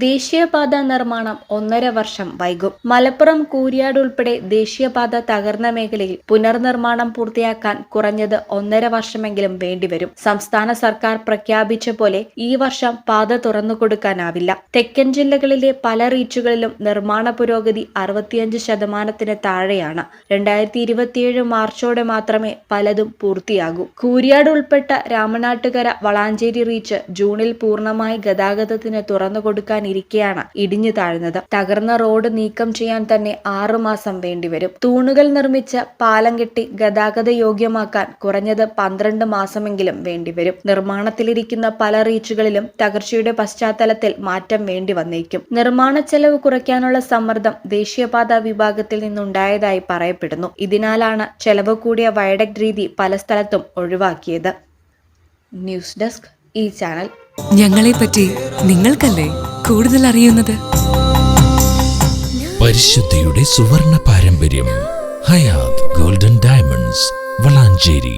ദേശീയപാത നിർമ്മാണം 1.5 വർഷം വൈകും. മലപ്പുറം കൂരിയാട് ഉൾപ്പെടെ ദേശീയപാത തകർന്ന മേഖലയിൽ പുനർനിർമ്മാണം പൂർത്തിയാക്കാൻ കുറഞ്ഞത് 1.5 വർഷമെങ്കിലും വേണ്ടിവരും. സംസ്ഥാന സർക്കാർ പ്രഖ്യാപിച്ച പോലെ ഈ വർഷം പാത തുറന്നുകൊടുക്കാനാവില്ല. തെക്കൻ ജില്ലകളിലെ പല റീച്ചുകളിലും നിർമ്മാണ പുരോഗതി 65% താഴെയാണ്. 2027 മാർച്ചോടെ മാത്രമേ പലതും പൂർത്തിയാകൂ. കൂരിയാട് ഉൾപ്പെട്ട രാമനാട്ടുകര വളാഞ്ചേരി റീച്ച് ജൂണിൽ പൂർണ്ണമായി ഗതാഗതത്തിന് തുറന്നുകൊടുക്കാനിരിക്കെയാണ് ഇടിഞ്ഞു താഴ്ന്നത്. തകർന്ന റോഡ് നീക്കം ചെയ്യാൻ തന്നെ 6 മാസം വേണ്ടിവരും. തൂണുകൾ നിർമ്മിച്ച് പാലം കെട്ടി ഗതാഗത യോഗ്യമാക്കാൻ കുറഞ്ഞത് 12 മാസമെങ്കിലും വേണ്ടിവരും. നിർമ്മാണത്തിലിരിക്കുന്ന പല റീച്ചുകളിലും തകർച്ചയുടെ പശ്ചാത്തലത്തിൽ മാറ്റം വേണ്ടി വന്നേക്കും. നിർമ്മാണ ചെലവ് കുറയ്ക്കാനുള്ള സമ്മർദ്ദം ദേശീയപാത വിഭാഗത്തിൽ നിന്നുണ്ടായതായി പറയപ്പെടുന്നു. ഇതിനാലാണ് ചെലവ് കൂടിയ വയഡക്ട് രീതി പല സ്ഥലത്തും ഒഴിവാക്കിയത്. ന്യൂസ് ഡെസ്ക് ഈ ചാനൽ. ഞങ്ങളെപ്പറ്റി നിങ്ങൾക്കല്ലേ കൂടുതൽ അറിയുന്നത്? പരിശുദ്ധിയുടെ സുവർണ പാരമ്പര്യം. Hayat golden diamonds, Valanchery.